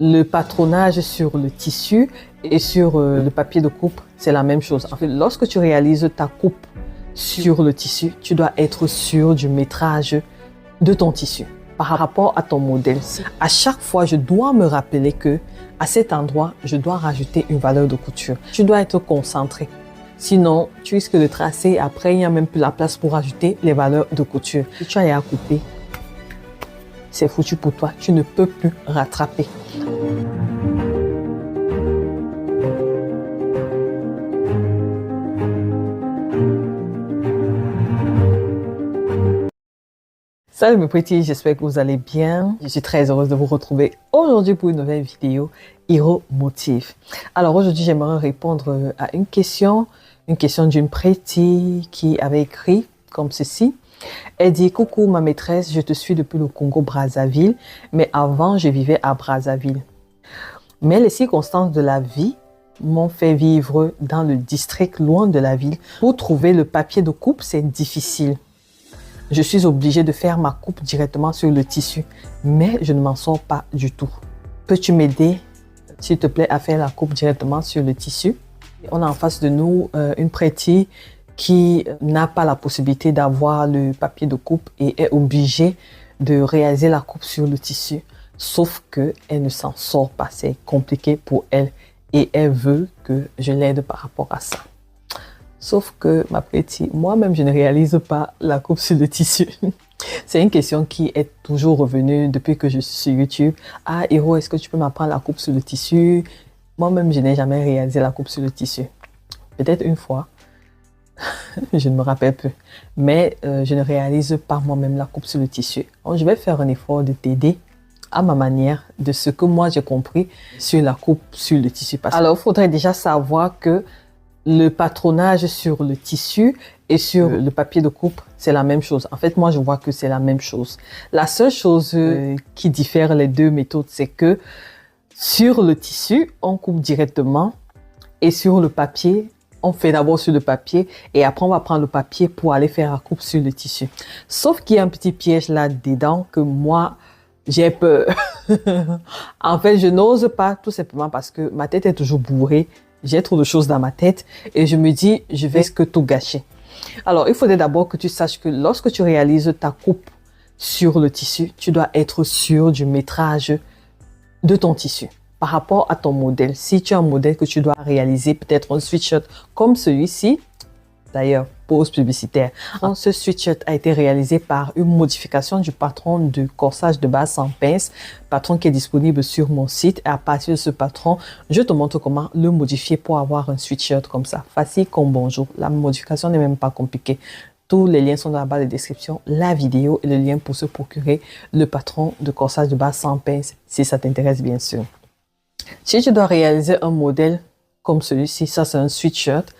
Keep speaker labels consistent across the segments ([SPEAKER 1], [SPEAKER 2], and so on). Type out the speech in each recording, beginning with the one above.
[SPEAKER 1] Le patronage sur le tissu et sur le papier de coupe, c'est la même chose. En fait, lorsque tu réalises ta coupe sur le tissu, tu dois être sûr du métrage de ton tissu par rapport à ton modèle. À chaque fois, je dois me rappeler que à cet endroit, je dois rajouter une valeur de couture. Tu dois être concentré. Sinon, tu risques de tracer et après, il n'y a même plus la place pour rajouter les valeurs de couture. Si tu as à couper, c'est foutu pour toi. Tu ne peux plus rattraper. Salut mes petits, j'espère que vous allez bien. Je suis très heureuse de vous retrouver aujourd'hui pour une nouvelle vidéo Hero Motif. Alors aujourd'hui, j'aimerais répondre à une question d'une petite qui avait écrit comme ceci. Elle dit: coucou ma maîtresse, je te suis depuis le Congo-Brazzaville, mais avant je vivais à Brazzaville. Mais les circonstances de la vie m'ont fait vivre dans le district loin de la ville. Pour trouver le papier de coupe, c'est difficile. Je suis obligée de faire ma coupe directement sur le tissu, mais je ne m'en sors pas du tout. Peux-tu m'aider, s'il te plaît, à faire la coupe directement sur le tissu? On a en face de nous une prêtie qui n'a pas la possibilité d'avoir le papier de coupe et est obligée de réaliser la coupe sur le tissu. Sauf qu'elle ne s'en sort pas, c'est compliqué pour elle et elle veut que je l'aide par rapport à ça. Sauf que, ma petite, moi-même, je ne réalise pas la coupe sur le tissu. C'est une question qui est toujours revenue depuis que je suis sur YouTube. Ah, Hero, est-ce que tu peux m'apprendre la coupe sur le tissu? Moi-même, je n'ai jamais réalisé la coupe sur le tissu. Peut-être une fois. Je ne me rappelle plus. Mais je ne réalise pas moi-même la coupe sur le tissu. Donc, je vais faire un effort de t'aider à ma manière, de ce que moi j'ai compris sur la coupe sur le tissu. Alors, il faudrait déjà savoir que le patronage sur le tissu et sur le papier de coupe, c'est la même chose. En fait, moi, je vois que c'est la même chose. La seule chose qui diffère les deux méthodes, c'est que sur le tissu, on coupe directement et sur le papier, on fait d'abord sur le papier et après, on va prendre le papier pour aller faire la coupe sur le tissu. Sauf qu'il y a un petit piège là-dedans que moi, j'ai peur. En fait, je n'ose pas tout simplement parce que ma tête est toujours bourrée. J'ai trop de choses dans ma tête et je me dis, je vais tout gâcher. Alors, il faudrait d'abord que tu saches que lorsque tu réalises ta coupe sur le tissu, tu dois être sûr du métrage de ton tissu par rapport à ton modèle. Si tu as un modèle que tu dois réaliser, peut-être un sweatshirt comme celui-ci, d'ailleurs, pause publicitaire. Ce sweatshirt a été réalisé par une modification du patron de corsage de base sans pince, patron qui est disponible sur mon site. Et à partir de ce patron, je te montre comment le modifier pour avoir un sweatshirt comme ça. Facile comme bonjour. La modification n'est même pas compliquée. Tous les liens sont dans la barre de description, la vidéo et le lien pour se procurer le patron de corsage de base sans pince, si ça t'intéresse bien sûr. Si tu dois réaliser un modèle comme celui-ci, ça c'est un sweatshirt,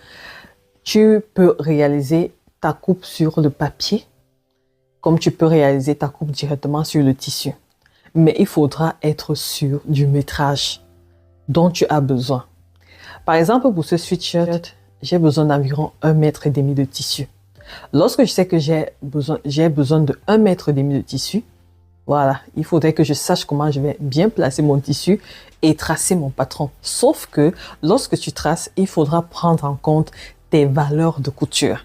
[SPEAKER 1] tu peux réaliser ta coupe sur le papier, comme tu peux réaliser ta coupe directement sur le tissu. Mais il faudra être sûr du métrage dont tu as besoin. Par exemple, pour ce sweatshirt, j'ai besoin d'environ 1,5 m de tissu. Lorsque je sais que j'ai besoin de 1,5 m de tissu, voilà, il faudrait que je sache comment je vais bien placer mon tissu et tracer mon patron. Sauf que lorsque tu traces, il faudra prendre en compte tes valeurs de couture.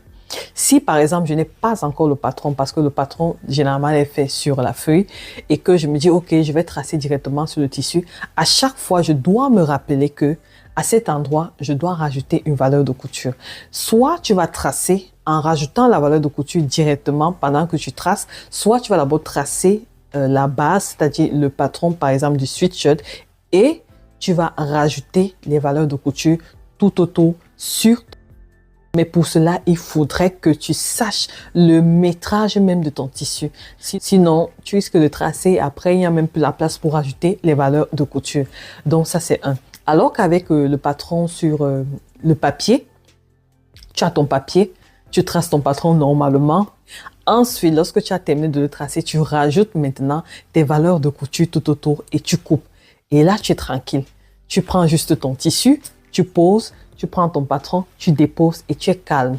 [SPEAKER 1] Si par exemple je n'ai pas encore le patron parce que le patron généralement est fait sur la feuille et que je me dis ok, je vais tracer directement sur le tissu, à chaque fois je dois me rappeler que à cet endroit je dois rajouter une valeur de couture. Soit tu vas tracer en rajoutant la valeur de couture directement pendant que tu traces, soit tu vas d'abord tracer la base, c'est-à-dire le patron par exemple du sweatshirt, et tu vas rajouter les valeurs de couture tout autour sur. Mais pour cela, il faudrait que tu saches le métrage même de ton tissu. Sinon, tu risques de tracer. Après, il n'y a même plus la place pour ajouter les valeurs de couture. Donc, ça, c'est un. Alors qu'avec le patron sur le papier, tu as ton papier, tu traces ton patron normalement. Ensuite, lorsque tu as terminé de le tracer, tu rajoutes maintenant tes valeurs de couture tout autour et tu coupes. Et là, tu es tranquille. Tu prends juste ton tissu, tu poses, tu prends ton patron, tu déposes et tu es calme.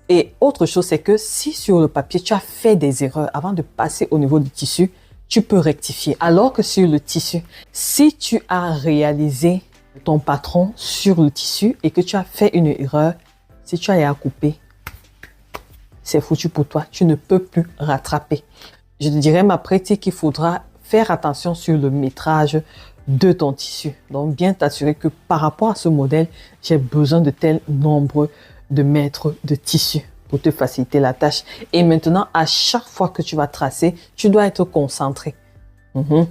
[SPEAKER 1] Et autre chose, c'est que si sur le papier, tu as fait des erreurs avant de passer au niveau du tissu, tu peux rectifier. Alors que sur le tissu, si tu as réalisé ton patron sur le tissu et que tu as fait une erreur, si tu as eu à couper, c'est foutu pour toi. Tu ne peux plus rattraper. Je te dirais, ma pratique, qu'il faudra faire attention sur le métrage de ton tissu. Donc, bien t'assurer que par rapport à ce modèle, j'ai besoin de tel nombre de mètres de tissu pour te faciliter la tâche. Et maintenant, à chaque fois que tu vas tracer, tu dois être concentré.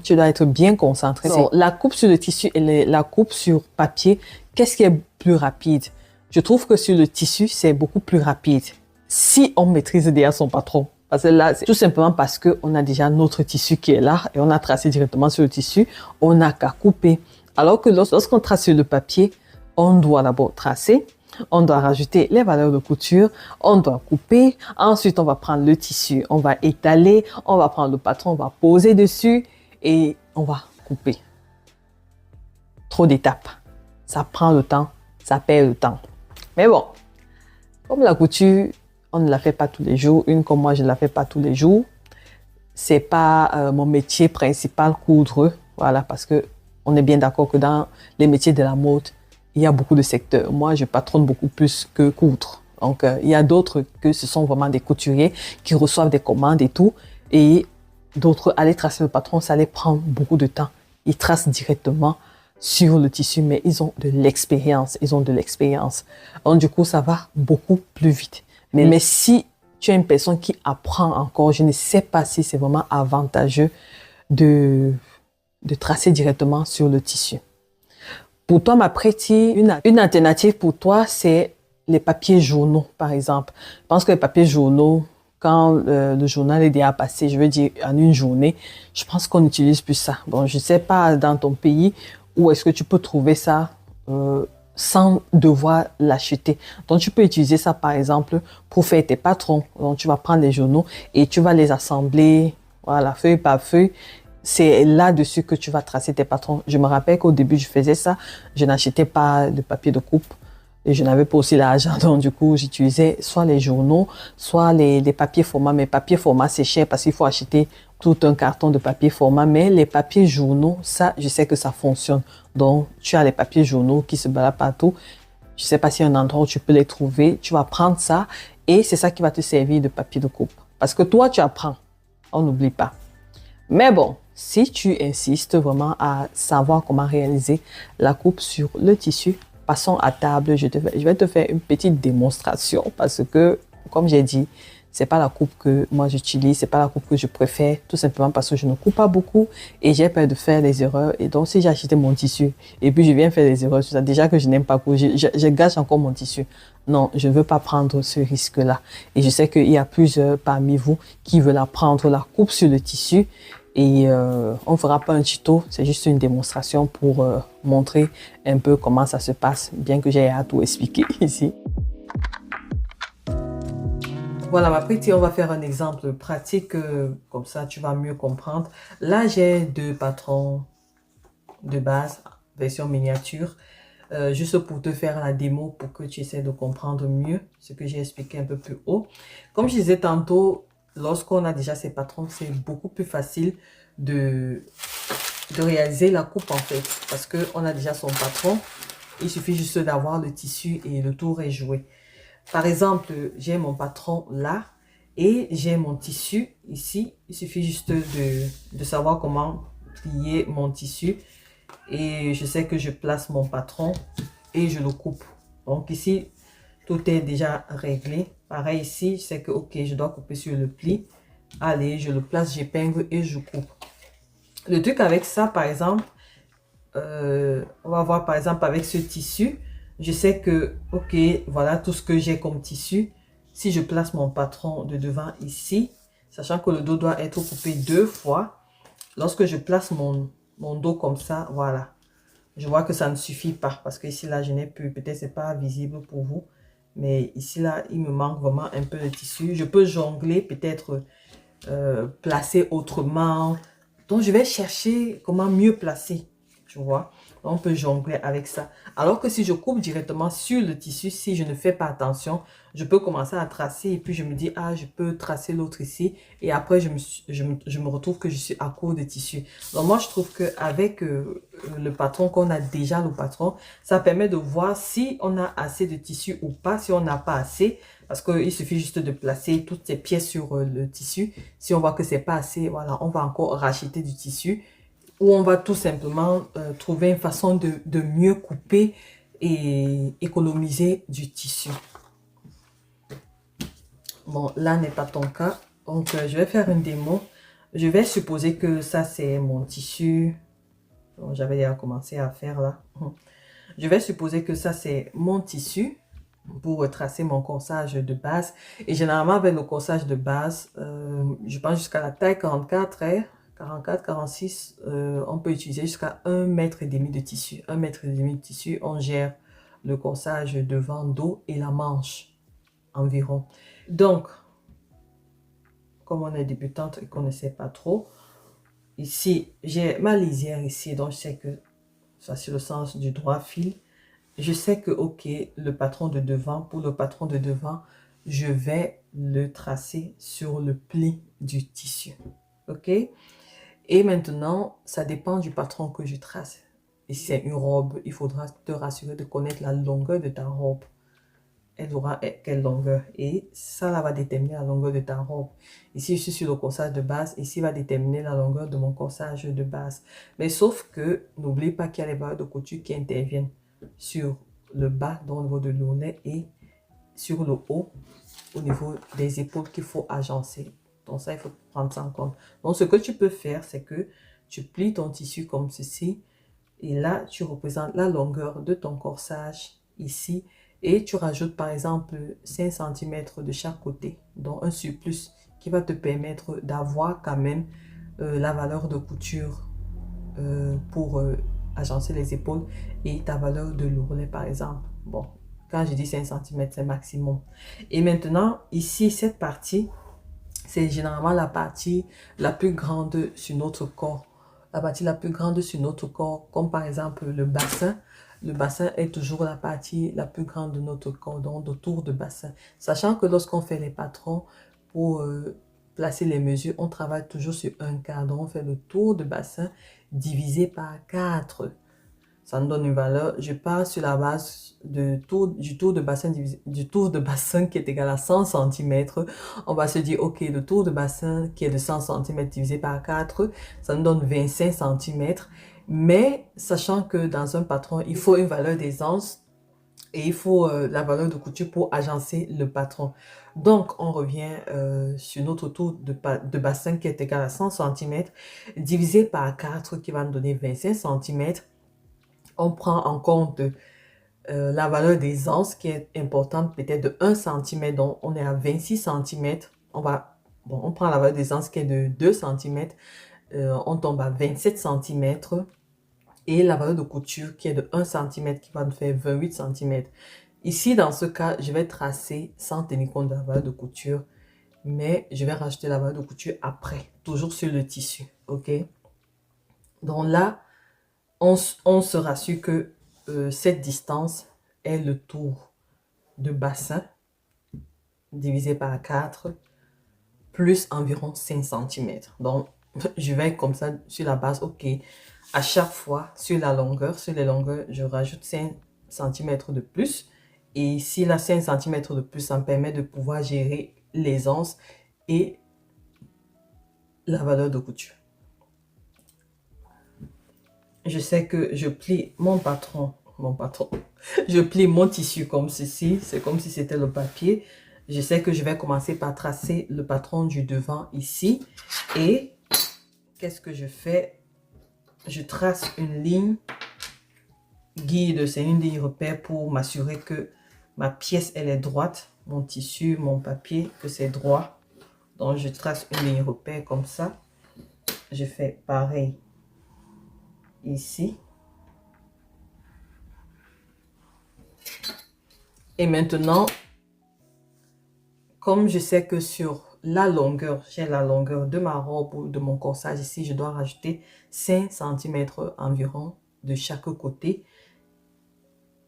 [SPEAKER 1] Tu dois être bien concentré. Donc, la coupe sur le tissu et la coupe sur papier, qu'est-ce qui est plus rapide? Je trouve que sur le tissu, c'est beaucoup plus rapide. Si on maîtrise déjà son patron. Parce que là, c'est tout simplement parce qu'on a déjà notre tissu qui est là et on a tracé directement sur le tissu, on n'a qu'à couper. Alors que lorsqu'on trace sur le papier, on doit d'abord tracer, on doit rajouter les valeurs de couture, on doit couper, ensuite on va prendre le tissu, on va étaler, on va prendre le patron, on va poser dessus et on va couper. Trop d'étapes. Ça prend le temps, ça perd le temps. Mais bon, comme la couture, on ne la fait pas tous les jours. Une comme moi, je ne la fais pas tous les jours. C'est pas mon métier principal, coudre. Voilà, parce que on est bien d'accord que dans les métiers de la mode, il y a beaucoup de secteurs. Moi, je patronne beaucoup plus que coudre. Donc, il y a d'autres que ce sont vraiment des couturiers qui reçoivent des commandes et tout. Et d'autres, aller tracer le patron, ça les prend beaucoup de temps. Ils tracent directement sur le tissu, mais ils ont de l'expérience. Donc, du coup, ça va beaucoup plus vite. Mais si tu es une personne qui apprend encore, je ne sais pas si c'est vraiment avantageux de tracer directement sur le tissu. Pour toi, ma prêtie, une alternative pour toi, c'est les papiers journaux, par exemple. Je pense que les papiers journaux, quand le journal est déjà passé, je veux dire en une journée, je pense qu'on n'utilise plus ça. Bon, je ne sais pas dans ton pays où est-ce que tu peux trouver ça sans devoir l'acheter. Donc, tu peux utiliser ça, par exemple, pour faire tes patrons. Donc, tu vas prendre les journaux et tu vas les assembler, voilà, feuille par feuille. C'est là-dessus que tu vas tracer tes patrons. Je me rappelle qu'au début, je faisais ça. Je n'achetais pas de papier de coupe et je n'avais pas aussi l'argent. Donc, du coup, j'utilisais soit les journaux, soit les papiers format. Mais papier format, c'est cher parce qu'il faut acheter tout un carton de papier format. Mais les papiers journaux, ça, je sais que ça fonctionne. Donc, tu as les papiers journaux qui se baladent partout. Je ne sais pas s'il y a un endroit où tu peux les trouver. Tu vas prendre ça et c'est ça qui va te servir de papier de coupe. Parce que toi, tu apprends. On n'oublie pas. Mais bon, si tu insistes vraiment à savoir comment réaliser la coupe sur le tissu, passons à table. Je vais te faire une petite démonstration parce que, comme j'ai dit, c'est pas la coupe que moi j'utilise, c'est pas la coupe que je préfère, tout simplement parce que je ne coupe pas beaucoup et j'ai peur de faire des erreurs. Et donc, si j'ai acheté mon tissu et puis je viens faire des erreurs, déjà que je n'aime pas couper, je gâche encore mon tissu. Non, je ne veux pas prendre ce risque-là. Et je sais qu'il y a plusieurs parmi vous qui veulent apprendre la coupe sur le tissu. Et on ne fera pas un tuto, c'est juste une démonstration pour montrer un peu comment ça se passe, bien que j'ai à tout expliquer ici. Voilà, ma petite, on va faire un exemple pratique, comme ça tu vas mieux comprendre. Là, j'ai deux patrons de base, version miniature, juste pour te faire la démo, pour que tu essaies de comprendre mieux ce que j'ai expliqué un peu plus haut. Comme je disais tantôt, lorsqu'on a déjà ses patrons, c'est beaucoup plus facile de réaliser la coupe en fait, parce qu'on a déjà son patron. Il suffit juste d'avoir le tissu et le tour est joué. Par exemple, j'ai mon patron là et j'ai mon tissu ici. Il suffit juste de savoir comment plier mon tissu. Et je sais que je place mon patron et je le coupe. Donc ici, tout est déjà réglé. Pareil ici, je sais que ok, je dois couper sur le pli. Allez, je le place, j'épingle et je coupe. Le truc avec ça, par exemple, on va voir par exemple avec ce tissu. Je sais que, ok, voilà tout ce que j'ai comme tissu. Si je place mon patron de devant ici, sachant que le dos doit être coupé 2 fois, lorsque je place mon dos comme ça, voilà. Je vois que ça ne suffit pas parce que ici, là, je n'ai plus, peut-être c'est pas visible pour vous, mais ici, là, il me manque vraiment un peu de tissu. Je peux jongler, peut-être placer autrement. Donc, je vais chercher comment mieux placer. tu vois. On peut jongler avec ça. Alors que si je coupe directement sur le tissu, si je ne fais pas attention, je peux commencer à tracer et puis je me dis, ah, je peux tracer l'autre ici. Et après, je me retrouve que je suis à court de tissu. Donc moi, je trouve qu'avec le patron, qu'on a déjà le patron, ça permet de voir si on a assez de tissu ou pas, si on n'a pas assez. Parce qu'il suffit juste de placer toutes ces pièces sur le tissu. Si on voit que c'est pas assez, voilà, on va encore racheter du tissu. Ou on va tout simplement trouver une façon de mieux couper et économiser du tissu. Bon, là n'est pas ton cas. Donc, je vais faire une démo. Je vais supposer que ça, c'est mon tissu. Bon, j'avais déjà commencé à faire là. Je vais supposer que ça, c'est mon tissu pour tracer mon corsage de base. Et généralement, avec le corsage de base, je pense jusqu'à la taille 44, 44, 46, on peut utiliser jusqu'à 1,5 m de tissu. 1,5 m de tissu, on gère le corsage devant, dos et la manche environ. Donc, comme on est débutante et qu'on ne sait pas trop, ici, j'ai ma lisière ici, donc je sais que ça c'est le sens du droit fil. Je sais que, ok, le patron de devant, pour le patron de devant, je vais le tracer sur le pli du tissu. Ok? Et maintenant, ça dépend du patron que je trace. Et si c'est une robe, il faudra te rassurer de connaître la longueur de ta robe. Elle aura quelle longueur? Et ça là, va déterminer la longueur de ta robe. Ici, je suis sur le corsage de base. Ici, va déterminer la longueur de mon corsage de base. Mais sauf que, n'oublie pas qu'il y a les barres de couture qui interviennent sur le bas, donc au niveau de l'ourlet, et sur le haut, au niveau des épaules qu'il faut agencer. Donc ça, il faut prendre ça en compte. Donc ce que tu peux faire, c'est que tu plies ton tissu comme ceci. Et là, tu représentes la longueur de ton corsage ici. Et tu rajoutes par exemple 5 cm de chaque côté. Donc un surplus qui va te permettre d'avoir quand même la valeur de couture pour agencer les épaules et ta valeur de l'ourlet par exemple. Bon, quand je dis 5 cm, c'est maximum. Et maintenant, ici, cette partie, c'est généralement la partie la plus grande sur notre corps. La partie la plus grande sur notre corps, comme par exemple le bassin. Le bassin est toujours la partie la plus grande de notre corps, donc autour du bassin. Sachant que lorsqu'on fait les patrons pour placer les mesures, on travaille toujours sur un quart. Donc on fait le tour de bassin divisé par 4. Ça nous donne une valeur. Je pars sur la base du tour de bassin qui est égal à 100 cm. On va se dire, ok, le tour de bassin qui est de 100 cm divisé par 4, ça nous donne 25 cm. Mais sachant que dans un patron, il faut une valeur d'aisance et il faut la valeur de couture pour agencer le patron. Donc, on revient sur notre tour de bassin qui est égal à 100 cm divisé par 4 qui va nous donner 25 cm. On prend en compte la valeur d'aisance qui est importante, peut-être de 1 cm, donc on est à 26 cm. On prend la valeur d'aisance qui est de 2 cm, on tombe à 27 cm. Et la valeur de couture qui est de 1 cm qui va nous faire 28 cm. Ici, dans ce cas, je vais tracer sans tenir compte de la valeur de couture, mais je vais rajouter la valeur de couture après, toujours sur le tissu, ok? Donc là, on se rassure que cette distance est le tour de bassin divisé par 4 plus environ 5 cm. Donc, je vais comme ça sur la base, ok. À chaque fois, sur les longueurs, je rajoute 5 cm de plus. Et ici, là, 5 cm de plus, ça me permet de pouvoir gérer l'aisance et la valeur de couture. Je sais que je plie je plie mon tissu comme ceci, c'est comme si c'était le papier. Je sais que je vais commencer par tracer le patron du devant ici. Et qu'est-ce que je fais? Je trace une ligne guide, c'est une ligne repère pour m'assurer que ma pièce, elle est droite. Mon tissu, mon papier, que c'est droit. Donc, je trace une ligne repère comme ça. Je fais pareil ici. Et maintenant, comme je sais que sur la longueur, j'ai la longueur de ma robe ou de mon corsage ici, je dois rajouter 5 cm environ de chaque côté.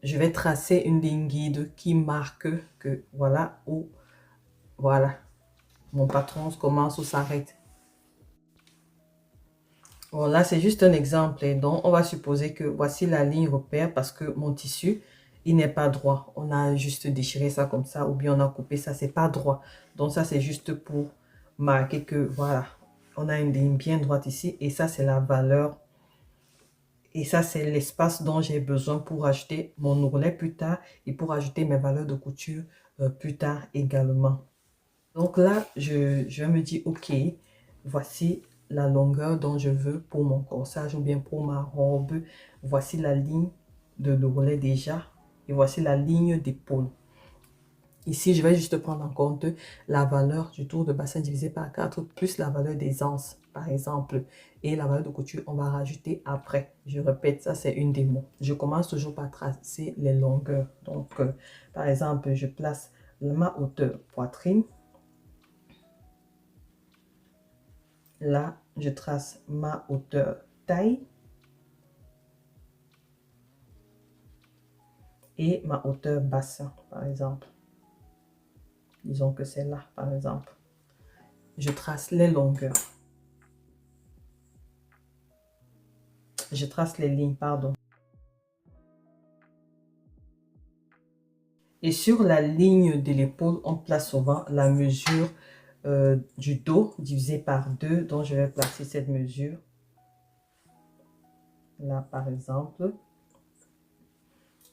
[SPEAKER 1] Je vais tracer une ligne guide qui marque que voilà où voilà mon patron commence ou s'arrête. Bon, là, c'est juste un exemple. Et donc, on va supposer que voici la ligne repère parce que mon tissu, il n'est pas droit. On a juste déchiré ça comme ça ou bien on a coupé ça, c'est pas droit. Donc, ça, c'est juste pour marquer que, voilà, on a une ligne bien droite ici. Et ça, c'est la valeur. Et ça, c'est l'espace dont j'ai besoin pour ajouter mon ourlet plus tard et pour ajouter mes valeurs de couture plus tard également. Donc là, je vais me dire, OK, voici la longueur dont je veux pour mon corsage ou bien pour ma robe. Voici la ligne de l'ourlet déjà. Et voici la ligne d'épaule. Ici, je vais juste prendre en compte la valeur du tour de bassin divisé par 4 plus la valeur des anses, par exemple. Et la valeur de couture, on va rajouter après. Je répète, ça c'est une démo. Je commence toujours par tracer les longueurs. Donc, par exemple, je place ma hauteur poitrine. Là, je trace ma hauteur taille et ma hauteur bassin, par exemple. Disons que c'est là, par exemple. Je trace les longueurs. Je trace les lignes, pardon. Et sur la ligne de l'épaule, on place souvent la mesure du dos divisé par 2. Donc, je vais placer cette mesure. Là, par exemple.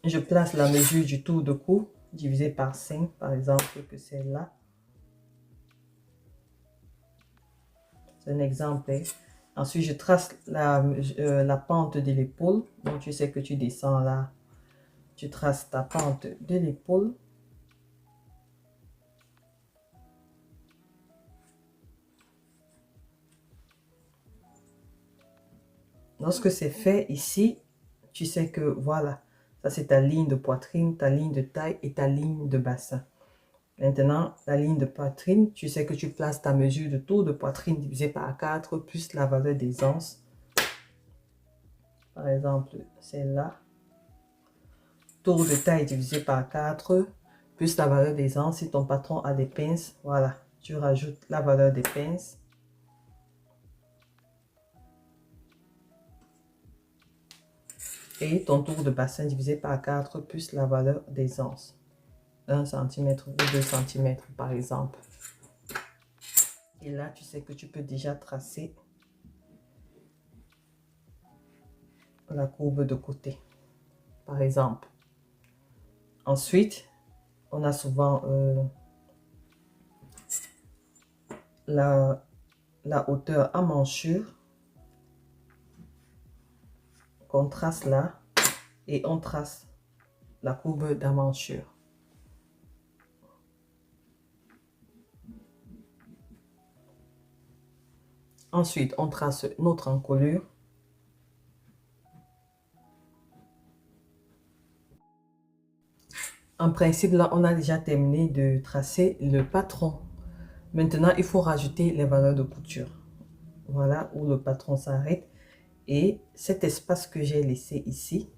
[SPEAKER 1] Je place la mesure du tour de cou divisé par 5, par exemple, que c'est là. C'est un exemple. Ensuite, je trace la pente de l'épaule. Donc, tu sais que tu descends là. Tu traces ta pente de l'épaule. Lorsque c'est fait ici, tu sais que voilà, ça c'est ta ligne de poitrine, ta ligne de taille et ta ligne de bassin. Maintenant, la ligne de poitrine, tu sais que tu places ta mesure de tour de poitrine divisé par 4 plus la valeur des anses. Par exemple, c'est là. Tour de taille divisé par 4 plus la valeur des anses. Si ton patron a des pinces, voilà, tu rajoutes la valeur des pinces. Et ton tour de bassin divisé par 4 plus la valeur des anses. 1 cm ou 2 cm par exemple. Et là, tu sais que tu peux déjà tracer la courbe de côté, par exemple. Ensuite, on a souvent la hauteur à manchure qu'on trace là et on trace la courbe d'amanchure. Ensuite, on trace notre encolure. En principe, là, on a déjà terminé de tracer le patron. Maintenant, il faut rajouter les valeurs de couture. Voilà où le patron s'arrête. Et cet espace que j'ai laissé ici,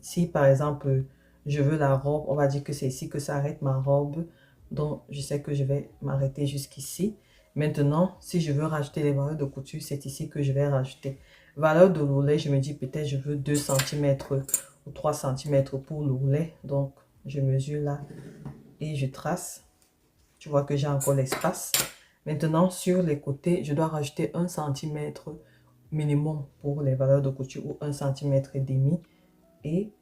[SPEAKER 1] si par exemple, je veux la robe, on va dire que c'est ici que s'arrête ma robe. Donc, je sais que je vais m'arrêter jusqu'ici. Maintenant, si je veux rajouter les valeurs de couture, c'est ici que je vais rajouter. Valeur de l'ourlet, je me dis peut-être je veux 2 cm ou 3 cm pour l'ourlet. Donc, je mesure là et je trace. Tu vois que j'ai encore l'espace. Maintenant, sur les côtés, je dois rajouter 1 cm minimum pour les valeurs de couture ou 1 cm et demi. Et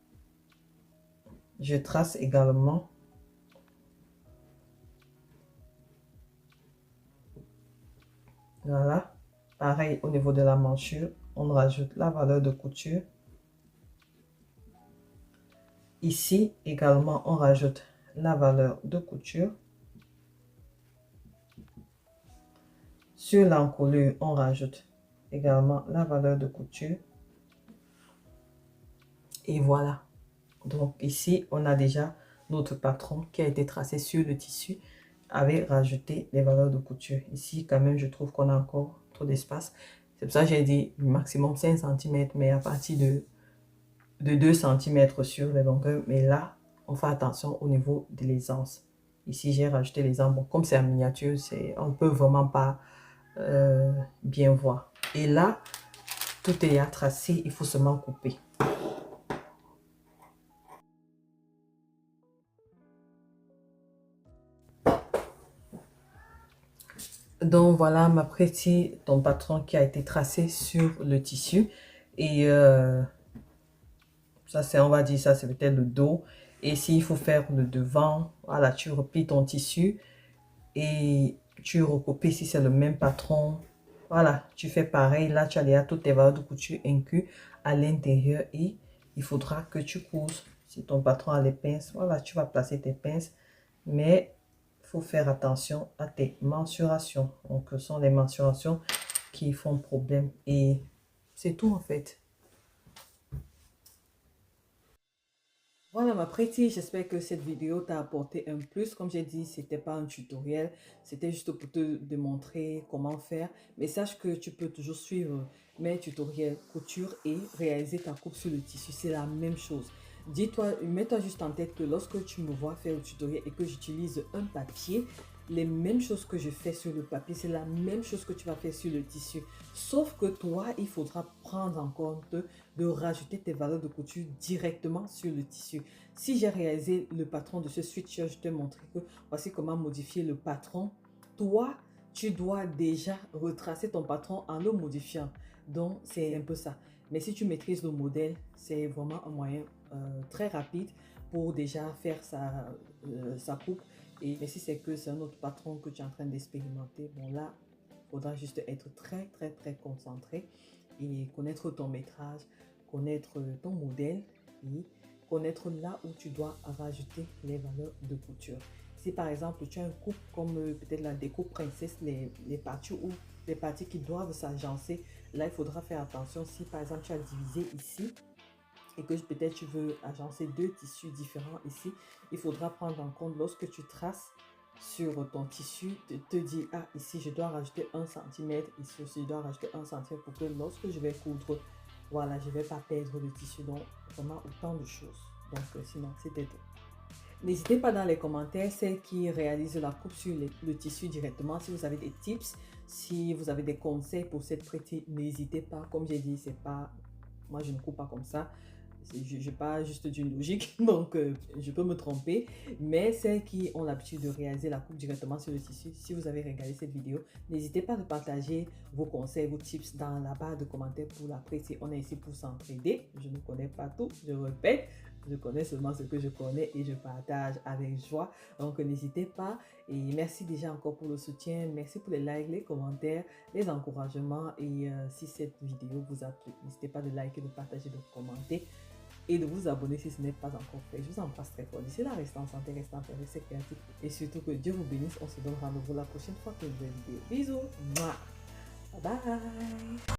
[SPEAKER 1] je trace également voilà. Pareil au niveau de la manchure, on rajoute la valeur de couture. Ici également, on rajoute la valeur de couture. Sur l'encolure, on rajoute également la valeur de couture. Et voilà. Donc ici, on a déjà notre patron qui a été tracé sur le tissu avec rajouté les valeurs de couture. Ici, quand même, je trouve qu'on a encore trop d'espace. C'est pour ça que j'ai dit maximum 5 cm, mais à partir de de 2 cm sur les longueurs, mais là, on fait attention au niveau de l'aisance. Ici, j'ai rajouté les angles. Bon, comme c'est en miniature, on ne peut vraiment pas bien voir. Et là, tout est à tracer, il faut seulement couper. Donc voilà ma petite, ton patron qui a été tracé sur le tissu. Et ça c'est, on va dire, ça c'est peut-être le dos. Et s'il faut faire le devant, voilà, tu replies ton tissu et tu recopies si c'est le même patron. Voilà, tu fais pareil. Là, tu as déjà toutes tes valeurs de couture inclus à l'intérieur et il faudra que tu couses. Si ton patron a les pinces, voilà, tu vas placer tes pinces. Mais il faut faire attention à tes mensurations. Donc, ce sont les mensurations qui font problème et c'est tout en fait. Voilà ma pretty, j'espère que cette vidéo t'a apporté un plus. Comme j'ai dit, c'était pas un tutoriel, c'était juste pour te démontrer comment faire. Mais sache que tu peux toujours suivre mes tutoriels couture et réaliser ta coupe sur le tissu, c'est la même chose. Dis-toi, mets-toi juste en tête que lorsque tu me vois faire le tutoriel et que j'utilise un papier, les mêmes choses que je fais sur le papier, c'est la même chose que tu vas faire sur le tissu. Sauf que toi, il faudra prendre en compte de rajouter tes valeurs de couture directement sur le tissu. Si j'ai réalisé le patron de ce switcher, je te montrer que voici comment modifier le patron. Toi, tu dois déjà retracer ton patron en le modifiant. Donc, c'est un peu ça. Mais si tu maîtrises le modèle, c'est vraiment un moyen très rapide pour déjà faire sa coupe. Mais si c'est que c'est un autre patron que tu es en train d'expérimenter, bon là, il faudra juste être très concentré et connaître ton métrage, connaître ton modèle et connaître là où tu dois rajouter les valeurs de couture. Si par exemple tu as une coupe comme peut-être la découpe princesse, les parties ou les parties qui doivent s'agencer, là il faudra faire attention. Si par exemple tu as divisé ici et que peut-être tu veux agencer deux tissus différents ici, il faudra prendre en compte lorsque tu traces sur ton tissu, te dire, ah, ici, je dois rajouter 1 cm, ici aussi, je dois rajouter 1 cm pour que lorsque je vais coudre, voilà, je ne vais pas perdre le tissu. Donc, vraiment, autant de choses. Donc, sinon, c'était tout. N'hésitez pas dans les commentaires, celles qui réalisent la coupe sur le tissu directement, si vous avez des tips, si vous avez des conseils pour cette prêtée, n'hésitez pas. Comme j'ai dit, c'est pas, moi, je ne coupe pas comme ça. Je n'ai pas juste d'une logique, donc je peux me tromper. Mais celles qui ont l'habitude de réaliser la coupe directement sur le tissu, si vous avez regardé cette vidéo, n'hésitez pas à partager vos conseils, vos tips dans la barre de commentaires pour l'apprécier. On est ici pour s'entraider. Je ne connais pas tout, je répète. Je connais seulement ce que je connais et je partage avec joie. Donc, n'hésitez pas. Et merci déjà encore pour le soutien. Merci pour les likes, les commentaires, les encouragements. Et si cette vidéo vous a plu, n'hésitez pas de liker, de partager, de commenter et de vous abonner si ce n'est pas encore fait. Je vous embrasse très fort. D'ici là, restez en santé, restez en paix, restez créatifs. Et surtout que Dieu vous bénisse. On se donne rendez-vous la prochaine fois pour une nouvelle vidéo. Bisous. Bye bye.